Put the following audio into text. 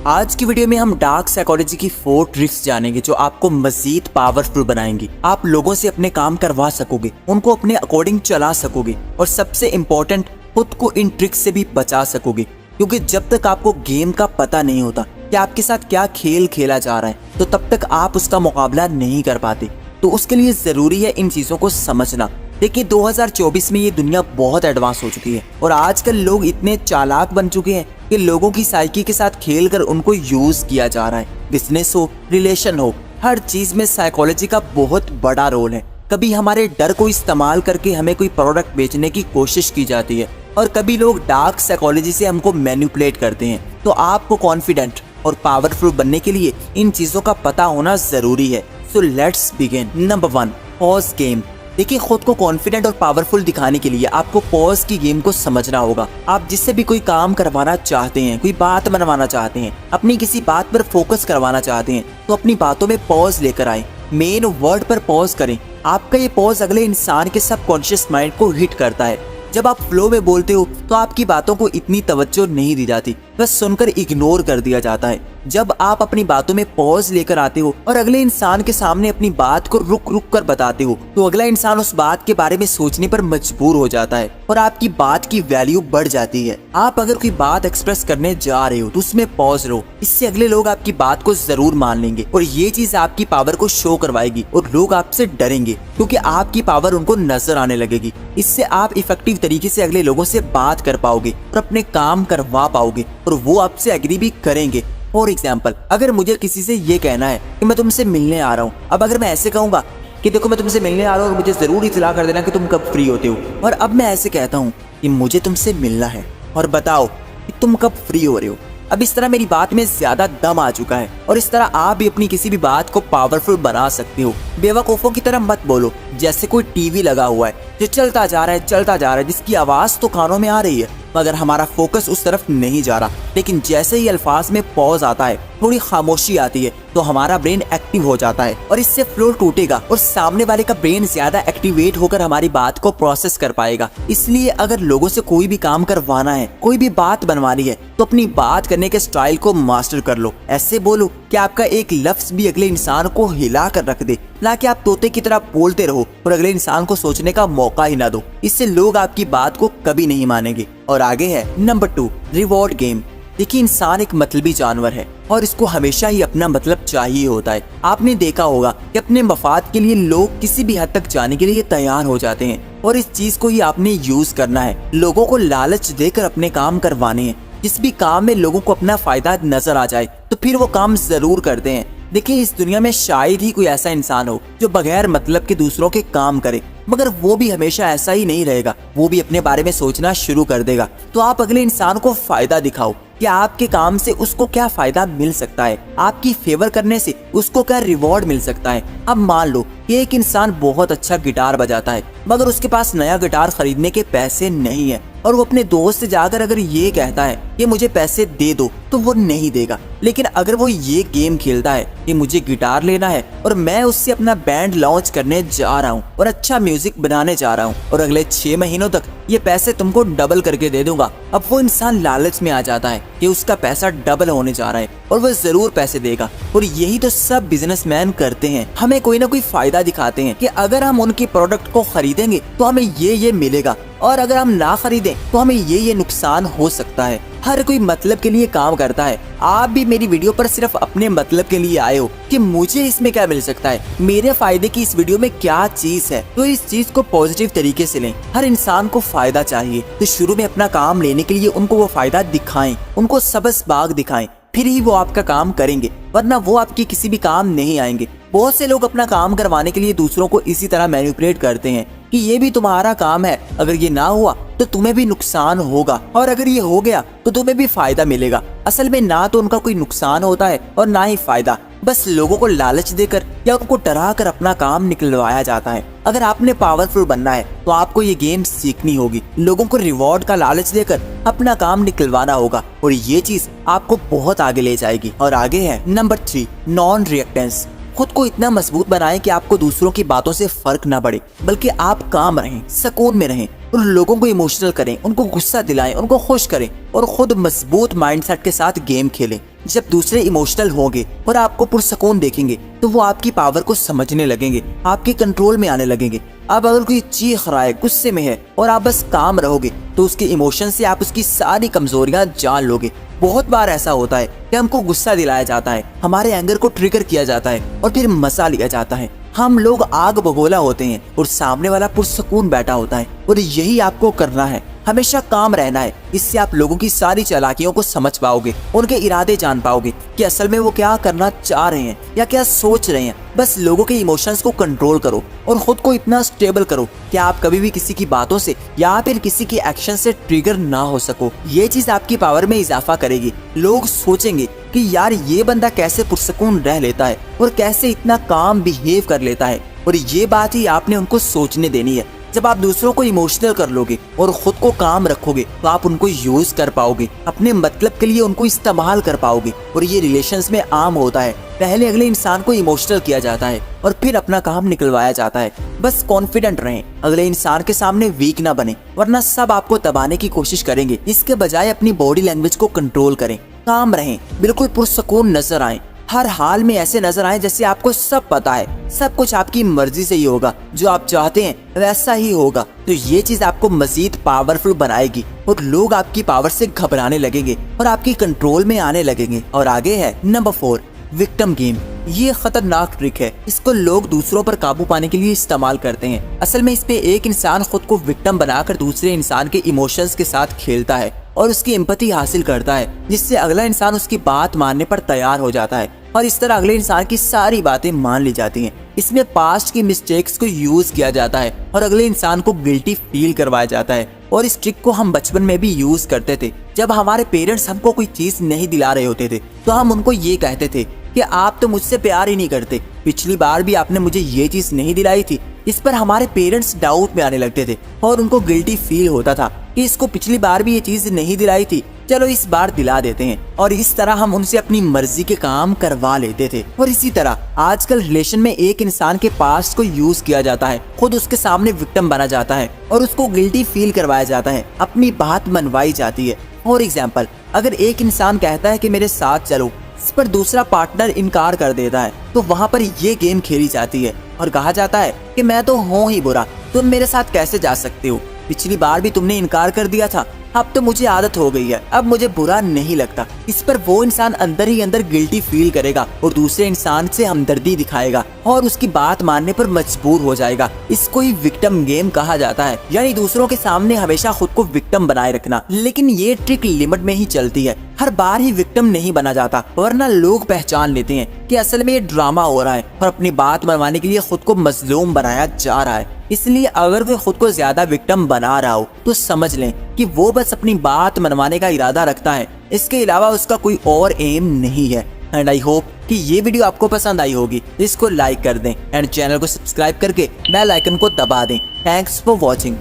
आज की वीडियो में हम डार्क साइकोलॉजी की 4 ट्रिक्स जानेंगे जो आपको मजीद पावरफुल बनाएंगी। आप लोगों से अपने काम करवा सकोगे, उनको अपने अकॉर्डिंग चला सकोगे और सबसे इम्पोर्टेंट खुद को इन ट्रिक्स से भी बचा सकोगे। क्योंकि जब तक आपको गेम का पता नहीं होता कि आपके साथ क्या खेल खेला जा रहा है, तो तब तक आप उसका मुकाबला नहीं कर पाते। तो उसके लिए जरूरी है इन चीजों को समझना। देखिए 2024 में ये दुनिया बहुत एडवांस हो चुकी है और आजकल लोग इतने चालाक बन चुके हैं कि लोगों की साइकी के साथ खेलकर उनको यूज किया जा रहा है। बिजनेस हो, रिलेशन हो, हर चीज में साइकोलॉजी का बहुत बड़ा रोल है। कभी हमारे डर को इस्तेमाल करके हमें कोई प्रोडक्ट बेचने की कोशिश की जाती है और कभी लोग डार्क साइकोलॉजी से हमको मैनिपुलेट करते हैं। तो आपको कॉन्फिडेंट और पावरफुल बनने के लिए इन चीजों का पता होना जरूरी है। So let's begin. Number 1, pause game. देखिए खुद को कॉन्फिडेंट और पावरफुल दिखाने के लिए आपको पॉज की गेम को समझना होगा। आप जिससे भी कोई काम करवाना चाहते हैं, कोई बात मनवाना चाहते हैं, अपनी किसी बात पर फोकस करवाना चाहते हैं, तो अपनी बातों में पॉज लेकर आए। मेन वर्ड पर पॉज करें। आपका ये पॉज अगले इंसान के सबकॉन्शियस माइंड को हिट करता है। जब आप फ्लो में बोलते हो तो आपकी बातों को इतनी तवज्जो नहीं दी जाती, बस सुनकर इग्नोर कर दिया जाता है। जब आप अपनी बातों में पॉज लेकर आते हो और अगले इंसान के सामने अपनी बात को रुक रुक कर बताते हो, तो अगला इंसान उस बात के बारे में सोचने पर मजबूर हो जाता है और आपकी बात की वैल्यू बढ़ जाती है। आप अगर कोई बात एक्सप्रेस करने जा रहे हो तो उसमें पॉज लो। इससे अगले लोग आपकी बात को जरूर मान लेंगे और ये चीज आपकी पावर को शो करवाएगी और लोग आपसे डरेंगे क्योंकि आपकी पावर उनको नजर आने लगेगी। इससे आप इफेक्टिव तरीके से अगले लोगों से बात कर पाओगे और अपने काम करवा पाओगे और वो आपसे एग्री भी करेंगे। फॉर एग्जाम्पल, अगर मुझे किसी से ये कहना है कि मैं तुमसे मिलने आ रहा हूँ, अब अगर मैं ऐसे कहूंगा कि देखो मैं तुमसे मिलने आ रहा हूँ और मुझे जरूर इत्तला कर देना कि तुम कब फ्री होते हो, और अब मैं ऐसे कहता हूँ कि मुझे तुमसे मिलना है और बताओ कि तुम कब फ्री हो रहे हो। अब इस तरह मेरी बात में ज्यादा दम आ चुका है और इस तरह आप भी अपनी किसी भी बात को पावरफुल बना सकते हो। बेवकूफों की तरह मत बोलो जैसे कोई टीवी लगा हुआ है जो चलता जा रहा है, जिसकी आवाज तो कानों में आ रही है मगर हमारा फोकस उस तरफ नहीं जा रहा। लेकिन जैसे ही अल्फाज में पॉज आता है, थोड़ी खामोशी आती है, तो हमारा ब्रेन एक्टिव हो जाता है और इससे फ्लो टूटेगा और सामने वाले का ब्रेन ज्यादा एक्टिवेट होकर हमारी बात को प्रोसेस कर पाएगा। इसलिए अगर लोगों से कोई भी काम करवाना है, कोई भी बात बनवानी है, तो अपनी बात करने के स्टाइल को मास्टर कर लो। ऐसे बोलो कि आपका एक लफ्ज भी अगले इंसान को हिला कर रख दे, ना कि आप तोते की तरह बोलते रहो और अगले इंसान को सोचने का मौका ही ना दो। इससे लोग आपकी बात को कभी नहीं मानेंगे। और आगे है नंबर 2, रिवॉर्ड गेम। देखिए इंसान एक मतलबी जानवर है और इसको हमेशा ही अपना मतलब चाहिए होता है। आपने देखा होगा कि अपने मफाद के लिए लोग किसी भी हद तक जाने के लिए तैयार हो जाते हैं और इस चीज को ही आपने यूज करना है। लोगों को लालच देकर अपने काम करवाने हैं। जिस भी काम में लोगों को अपना फायदा नजर आ जाए तो फिर वो काम जरूर करते हैं। देखिए इस दुनिया में शायद ही कोई ऐसा इंसान हो जो बगैर मतलब के दूसरों के काम करे, मगर वो भी हमेशा ऐसा ही नहीं रहेगा। वो भी अपने बारे में सोचना शुरू कर देगा। तो आप अगले इंसान को फायदा दिखाओ कि आपके काम से उसको क्या फायदा मिल सकता है, आपकी फेवर करने से उसको क्या रिवॉर्ड मिल सकता है। अब मान लो कि एक इंसान बहुत अच्छा गिटार बजाता है मगर उसके पास नया गिटार खरीदने के पैसे नहीं है और वो अपने दोस्त से जाकर अगर ये कहता है कि मुझे पैसे दे दो, तो वो नहीं देगा। लेकिन अगर वो ये गेम खेलता है कि मुझे गिटार लेना है और मैं उससे अपना बैंड लॉन्च करने जा रहा हूँ और अच्छा म्यूजिक बनाने जा रहा हूँ और अगले 6 महीनों तक ये पैसे तुमको डबल करके दे दूंगा, अब वो इंसान लालच में आ जाता है कि उसका पैसा डबल होने जा रहा है और वह जरूर पैसे देगा। और यही तो सब बिजनेसमैन करते हैं, हमें कोई ना कोई फायदा दिखाते हैं कि अगर हम उनके प्रोडक्ट को खरीदेंगे तो हमें ये मिलेगा और अगर हम ना खरीदें तो हमें ये नुकसान हो सकता है। हर कोई मतलब के लिए काम करता है। आप भी मेरी वीडियो पर सिर्फ अपने मतलब के लिए आए हो कि मुझे इसमें क्या मिल सकता है, मेरे फायदे की इस वीडियो में क्या चीज है। तो इस चीज को पॉजिटिव तरीके से लें। हर इंसान को फायदा चाहिए, तो शुरू में अपना काम लेने के लिए उनको वो फायदा दिखाएं, उनको सबस बाग दिखाएं, फिर ही वो आपका काम करेंगे, वरना वो आपके किसी भी काम नहीं आएंगे। बहुत से लोग अपना काम करवाने के लिए दूसरों को इसी तरह मैनिपुलेट करते हैं कि ये भी तुम्हारा काम है, अगर ये ना हुआ तो तुम्हें भी नुकसान होगा और अगर ये हो गया तो तुम्हें भी फायदा मिलेगा। असल में ना तो उनका कोई नुकसान होता है और ना ही फायदा, बस लोगों को लालच देकर या उनको डरा कर अपना काम निकलवाया जाता है। अगर आपने पावरफुल बनना है तो आपको ये गेम सीखनी होगी। लोगों को रिवॉर्ड का लालच देकर अपना काम निकलवाना होगा और ये चीज आपको बहुत आगे ले जाएगी। और आगे है नंबर 3, नॉन रिएक्टेंस। खुद को इतना मजबूत बनाएं कि आपको दूसरों की बातों से फर्क ना पड़े, बल्कि आप काम रहें, सुकून में रहें और लोगों को इमोशनल करें, उनको गुस्सा दिलाएं, उनको खुश करें और खुद मजबूत माइंडसेट के साथ गेम खेलें। जब दूसरे इमोशनल होंगे और आपको पुरसकून देखेंगे तो वो आपकी पावर को समझने लगेंगे, आपके कंट्रोल में आने लगेंगे। अब अगर कोई चीख रहा है, गुस्से में है और आप बस काम रहोगे तो उसके इमोशन से आप उसकी सारी कमजोरियां जान लोगे। बहुत बार ऐसा होता है कि हमको गुस्सा दिलाया जाता है, हमारे एंगर को ट्रिगर किया जाता है और फिर मजा लिया जाता है। हम लोग आग बगोला होते हैं और सामने वाला पुरसकून बैठा होता है। और यही आपको करना है, हमेशा काम रहना है। इससे आप लोगों की सारी चालाकियों को समझ पाओगे, उनके इरादे जान पाओगे कि असल में वो क्या करना चाह रहे हैं या क्या सोच रहे हैं। बस लोगों के इमोशंस को कंट्रोल करो और खुद को इतना स्टेबल करो कि आप कभी भी किसी की बातों से या फिर किसी के एक्शन से ट्रिगर ना हो सको। ये चीज आपकी पावर में इजाफा करेगी। लोग सोचेंगे कि यार ये बंदा कैसे पुरसकून रह लेता है और कैसे इतना काम बिहेव कर लेता है। और ये बात ही आपने उनको सोचने देनी है। जब आप दूसरों को इमोशनल कर लोगे और खुद को काम रखोगे तो आप उनको यूज कर पाओगे, अपने मतलब के लिए उनको इस्तेमाल कर पाओगे। और ये रिलेशंस में आम होता है, पहले अगले इंसान को इमोशनल किया जाता है और फिर अपना काम निकलवाया जाता है। बस कॉन्फिडेंट रहें, अगले इंसान के सामने वीक ना बने, वरना सब आपको दबाने की कोशिश करेंगे। इसके बजाय अपनी बॉडी लैंग्वेज को कंट्रोल करें, काम रहें, बिल्कुल पुरसकून नजर आए, हर हाल में ऐसे नजर आए जैसे आपको सब पता है, सब कुछ आपकी मर्जी से ही होगा, जो आप चाहते हैं वैसा ही होगा। तो ये चीज आपको मजीद पावरफुल बनाएगी और लोग आपकी पावर से घबराने लगेंगे और आपकी कंट्रोल में आने लगेंगे। और आगे है नंबर 4, विक्टिम गेम। ये खतरनाक ट्रिक है, इसको लोग दूसरों पर काबू पाने के लिए इस्तेमाल करते हैं। असल में इस पे एक इंसान खुद को विक्टिम बनाकर दूसरे इंसान के इमोशंस के साथ खेलता है और उसकी एम्पैथी हासिल करता है, जिससे अगला इंसान उसकी बात मानने पर तैयार हो जाता है और इस तरह अगले इंसान की सारी बातें मान ली जाती हैं। इसमें पास्ट की मिस्टेक्स को यूज किया जाता है और अगले इंसान को गिल्टी फील करवाया जाता है। और इस ट्रिक को हम बचपन में भी यूज करते थे। जब हमारे पेरेंट्स हमको कोई चीज नहीं दिला रहे होते थे तो हम उनको ये कहते थे कि आप तो मुझसे प्यार ही नहीं करते, पिछली बार भी आपने मुझे ये चीज नहीं दिलाई थी। इस पर हमारे पेरेंट्स डाउट में आने लगते थे और उनको गिल्टी फील होता था कि इसको पिछली बार भी ये चीज नहीं दिलाई थी, चलो इस बार दिला देते हैं। और इस तरह हम उनसे अपनी मर्जी के काम करवा लेते थे। और इसी तरह आजकल रिलेशन में एक इंसान के पास्ट को यूज किया जाता है, खुद उसके सामने विक्टिम बना जाता है और उसको गिल्टी फील करवाया जाता है, अपनी बात मनवाई जाती है। फॉर एग्जाम्पल, अगर एक इंसान कहता है कि मेरे साथ चलो, इस पर दूसरा पार्टनर इनकार कर देता है तो वहाँ पर ये गेम खेली जाती है और कहा जाता है कि मैं तो हूँ ही बुरा, तुम मेरे साथ कैसे जा सकते हो, पिछली बार भी तुमने इनकार कर दिया था, अब तो मुझे आदत हो गई है, अब मुझे बुरा नहीं लगता। इस पर वो इंसान अंदर ही अंदर गिल्टी फील करेगा और दूसरे इंसान से हमदर्दी दिखाएगा और उसकी बात मानने पर मजबूर हो जाएगा। इसको ही विक्टिम गेम कहा जाता है, यानी दूसरों के सामने हमेशा खुद को विक्टिम बनाए रखना। लेकिन ये ट्रिक लिमिट में ही चलती है, हर बार ही विक्टिम नहीं बना जाता, वरना लोग पहचान लेते हैं कि असल में ये ड्रामा हो रहा है और अपनी बात मनवाने के लिए खुद को मजलूम बनाया जा रहा है। इसलिए अगर वो खुद को ज्यादा विक्टिम बना रहा हो तो समझ लें कि वो बस अपनी बात मनवाने का इरादा रखता है, इसके अलावा उसका कोई और एम नहीं है। एंड आई होप कि ये वीडियो आपको पसंद आई होगी। इसको लाइक कर दें एंड चैनल को सब्सक्राइब करके बेल आइकन को दबा दें। Thanks for watching.